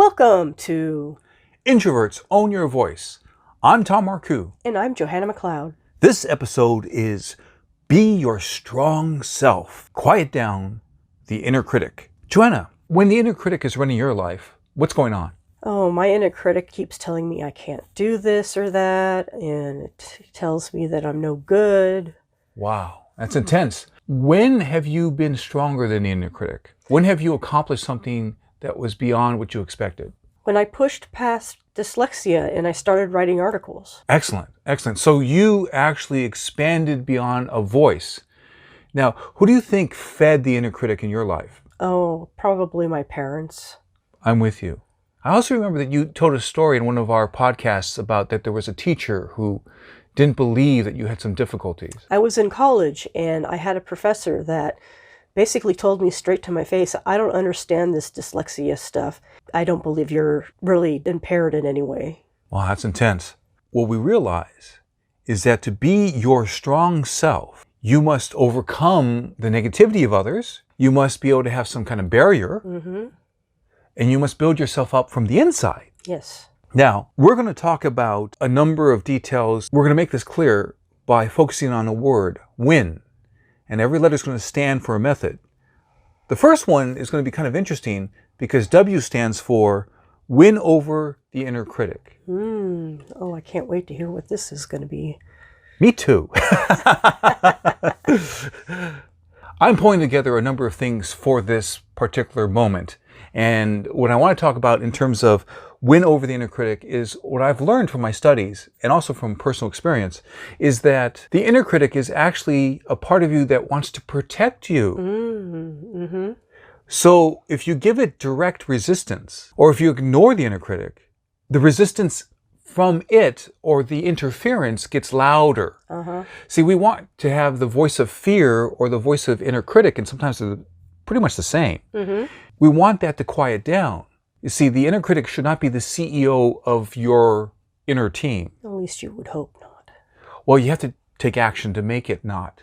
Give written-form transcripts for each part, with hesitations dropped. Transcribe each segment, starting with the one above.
Welcome to Introverts Own Your Voice. I'm Tom Marcoux. And I'm Johanna McLeod. This episode is Be Your Strong Self. Quiet down the inner critic. Johanna, when the inner critic is running your life, what's going on? Oh, my inner critic keeps telling me I can't do this or that, and it tells me that I'm no good. Wow, that's intense. When have you been stronger than the inner critic? When have you accomplished something that was beyond what you expected? When I pushed past dyslexia and I started writing articles. Excellent, excellent. So you actually expanded beyond a voice. Now, who do you think fed the inner critic in your life? Oh, probably my parents. I'm with you. I also remember that you told a story in one of our podcasts about that there was a teacher who didn't believe that you had some difficulties. I was in college and I had a professor that basically told me straight to my face, I don't understand this dyslexia stuff. I don't believe you're really impaired in any way. Wow, that's intense. What we realize is that to be your strong self, you must overcome the negativity of others. You must be able to have some kind of barrier. And you must build yourself up from the inside. Yes. Now, we're going to talk about a number of details. We're going to make this clear by focusing on a word, win. And every letter is going to stand for a method. The first one is going to be kind of interesting because W stands for win over the inner critic. Oh, I can't wait to hear what this is going to be. Me too. I'm pulling together a number of things for this particular moment. And what I want to talk about in terms of win over the inner critic is what I've learned from my studies and also from personal experience is that the inner critic is actually a part of you that wants to protect you. So if you give it direct resistance or if you ignore the inner critic, the resistance from it or the interference gets louder. See, we want to have the voice of fear or the voice of inner critic, and sometimes they're pretty much the same. We want that to quiet down. You see, the inner critic should not be the CEO of your inner team. At least you would hope not. Well, you have to take action to make it not.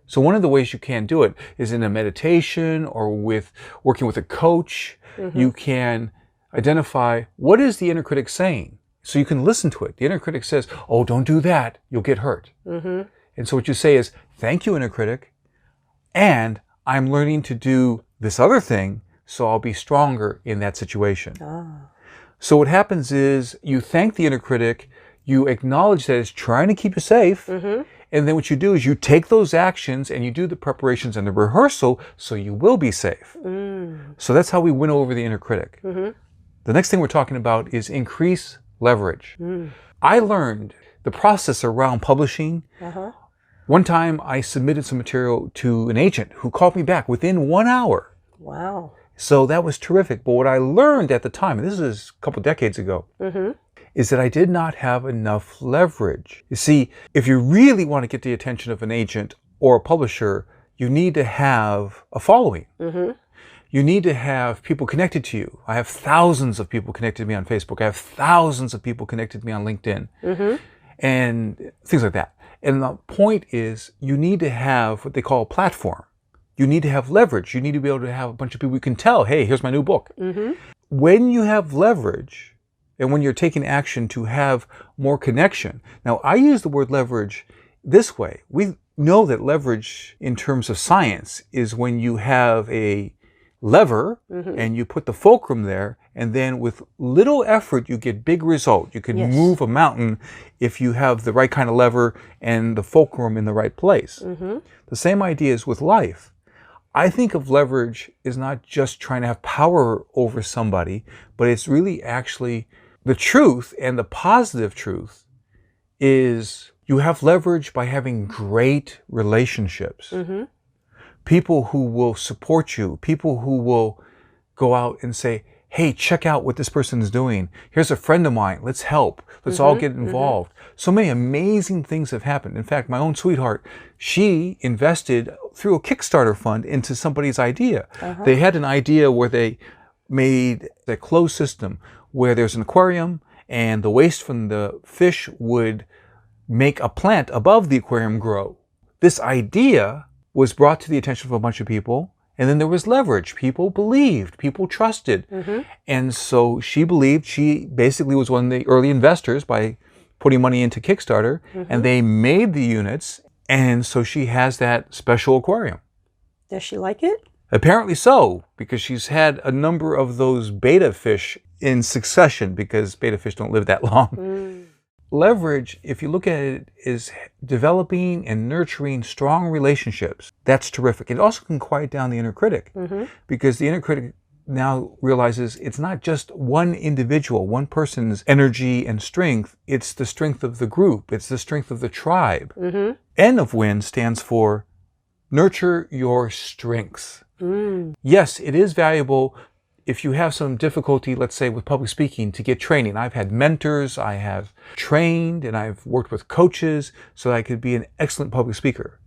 So one of the ways you can do it is in a meditation or with working with a coach. You can identify what is the inner critic saying. So you can listen to it. The inner critic says, oh, don't do that. You'll get hurt. And so what you say is, thank you, inner critic. And I'm learning to do this other thing, so I'll be stronger in that situation. So what happens is you thank the inner critic, you acknowledge that it's trying to keep you safe, and then what you do is you take those actions and you do the preparations and the rehearsal so you will be safe. So that's how we win over the inner critic. The next thing we're talking about is increase leverage. I learned the process around publishing. One time I submitted some material to an agent who called me back within 1 hour. Wow. So that was terrific. But what I learned at the time, and this is a couple decades ago, is that I did not have enough leverage. You see, if you really want to get the attention of an agent or a publisher, you need to have a following. You need to have people connected to you. I have thousands of people connected to me on Facebook. I have thousands of people connected to me on LinkedIn and things like that. And the point is you need to have what they call a platform. You need to have leverage. You need to be able to have a bunch of people you can tell, hey, here's my new book. When you have leverage and when you're taking action to have more connection. Now, I use the word leverage this way. We know that leverage in terms of science is when you have a lever and you put the fulcrum there, and then with little effort you get big result. You can move a mountain if you have the right kind of lever and the fulcrum in the right place. The same idea is with life. I think of leverage as not just trying to have power over somebody, but it's really actually the truth, and the positive truth is you have leverage by having great relationships. People who will support you, people who will go out and say, hey, check out what this person is doing. Here's a friend of mine. Let's help. Let's all get involved. So many amazing things have happened. In fact, my own sweetheart, she invested through a Kickstarter fund into somebody's idea. They had an idea where they made a closed system where there's an aquarium and the waste from the fish would make a plant above the aquarium grow. This idea was brought to the attention of a bunch of people, And then there was leverage. People believed, people trusted. And so she believed, she basically was one of the early investors by putting money into Kickstarter, and they made the units. And so she has that special aquarium. Does she like it? Apparently so, because she's had a number of those beta fish in succession, because beta fish don't live that long. Leverage, if you look at it, is developing and nurturing strong relationships. That's terrific. It also can quiet down the inner critic, because the inner critic now realizes it's not just one individual, one person's energy and strength. It's the strength of the group. It's the strength of the tribe. N of WIN stands for nurture your strengths. Yes, it is valuable if you have some difficulty, let's say with public speaking, to get training. I've had mentors, I have trained, and I've worked with coaches so that I could be an excellent public speaker.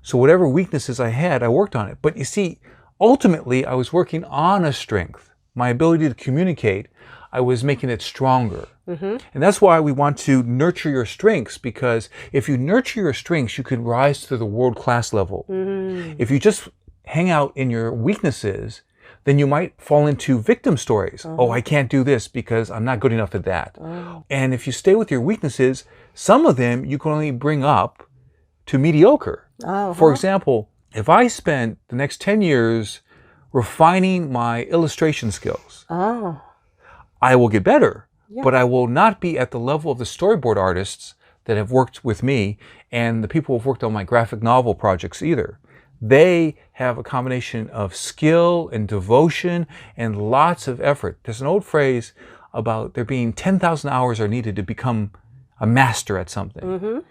So whatever weaknesses I had, I worked on it. But you see, ultimately, I was working on a strength. My ability to communicate, I was making it stronger. And that's why we want to nurture your strengths, because if you nurture your strengths, you could rise to the world-class level. If you just hang out in your weaknesses, then you might fall into victim stories. Oh, I can't do this because I'm not good enough at that. And if you stay with your weaknesses, some of them you can only bring up to mediocre. For example, if I spent the next 10 years refining my illustration skills, I will get better, but I will not be at the level of the storyboard artists that have worked with me and the people who have worked on my graphic novel projects either. They have a combination of skill and devotion and lots of effort. There's an old phrase about there being 10,000 hours are needed to become a master at something.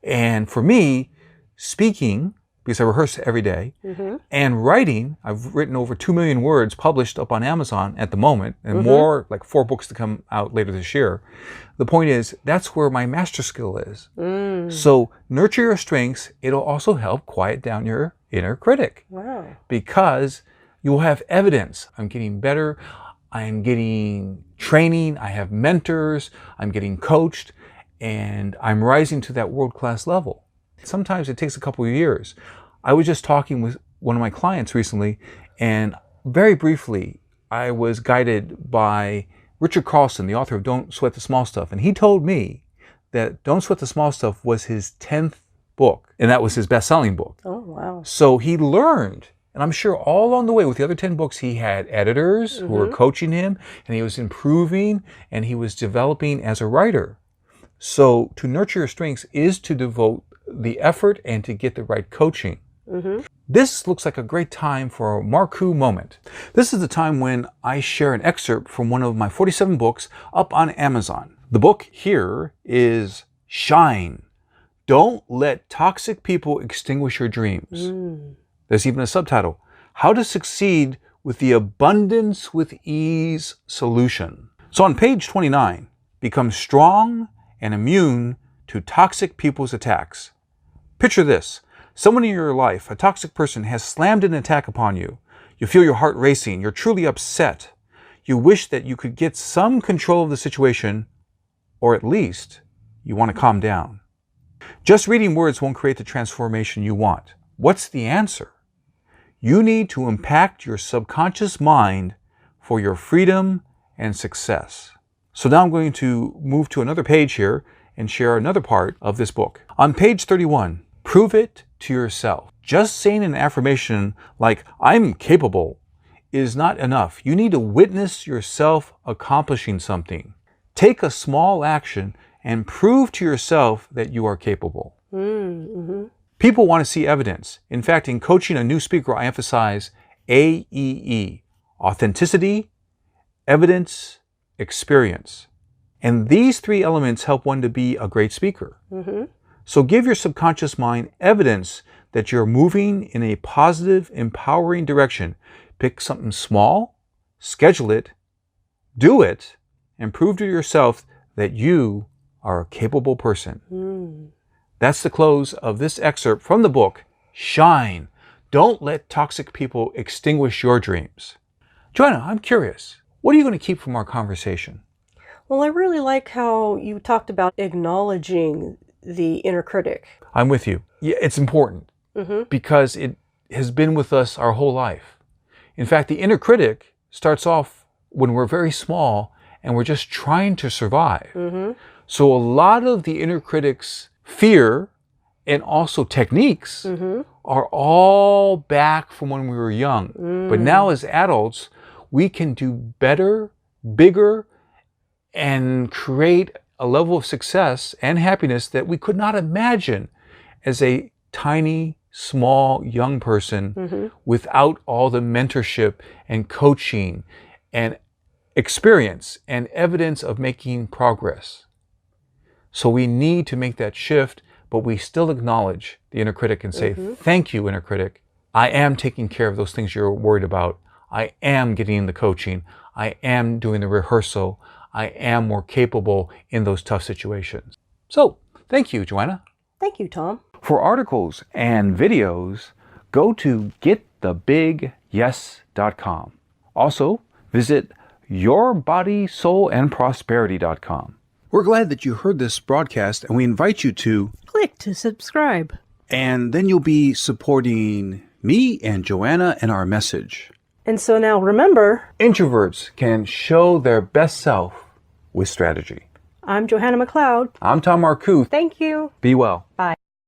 And for me, speaking, because I rehearse every day, and writing, I've written over 2 million words published up on Amazon at the moment, and more, like 4 books to come out later this year. The point is, that's where my master skill is. So nurture your strengths. It'll also help quiet down your inner critic. Because you will have evidence. I'm getting better. I'm getting training. I have mentors. I'm getting coached. And I'm rising to that world-class level. Sometimes it takes a couple of years. I was just talking with one of my clients recently, and very briefly, I was guided by Richard Carlson, the author of Don't Sweat the Small Stuff. And he told me that Don't Sweat the Small Stuff was his 10th book, and that was his best-selling book. So he learned, and I'm sure all along the way with the other 10 books, he had editors who were coaching him, and he was improving, and he was developing as a writer. So to nurture your strengths is to devote the effort and to get the right coaching. This looks like a great time for a Marcoux moment. This is the time when I share an excerpt from one of my 47 books up on Amazon. The book here is Shine. Don't let toxic people extinguish your dreams. There's even a subtitle, How to Succeed with the Abundance with Ease Solution. So on page 29, become strong and immune to toxic people's attacks. Picture this. Someone in your life, a toxic person, has slammed an attack upon you. You feel your heart racing. You're truly upset. You wish that you could get some control of the situation, or at least you want to calm down. Just reading words won't create the transformation you want. What's the answer? You need to impact your subconscious mind for your freedom and success. So now I'm going to move to another page here and share another part of this book. On page 31, prove it to yourself. Just saying an affirmation like, I'm capable, is not enough. You need to witness yourself accomplishing something. Take a small action and prove to yourself that you are capable. People want to see evidence. In fact, in coaching a new speaker, I emphasize AEE, authenticity, evidence, experience. And these 3 elements help one to be a great speaker. So give your subconscious mind evidence that you're moving in a positive, empowering direction. Pick something small, schedule it, do it, and prove to yourself that you are a capable person. That's the close of this excerpt from the book, Shine. Don't let toxic people extinguish your dreams. Johanna, I'm curious. What are you going to keep from our conversation? Well, I really like how you talked about acknowledging the inner critic. I'm with you. Yeah, it's important because it has been with us our whole life. In fact, the inner critic starts off when we're very small and we're just trying to survive. So a lot of the inner critic's fear and also techniques are all back from when we were young. But now as adults, we can do better, bigger, and create a level of success and happiness that we could not imagine as a tiny, small, young person without all the mentorship and coaching and experience and evidence of making progress. So we need to make that shift, but we still acknowledge the inner critic and say, thank you, inner critic. I am taking care of those things you're worried about. I am getting the coaching. I am doing the rehearsal. I am more capable in those tough situations. So, thank you, Johanna. Thank you, Tom. For articles and videos, go to getthebigyes.com. Also, visit yourbodysoulandprosperity.com. We're glad that you heard this broadcast, and we invite you to Click to subscribe. and then you'll be supporting me and Johanna and our message. And so now remember, Introverts can show their best self with strategy. I'm Johanna McLeod. I'm Tom Marcoux. Thank you. Be well. Bye.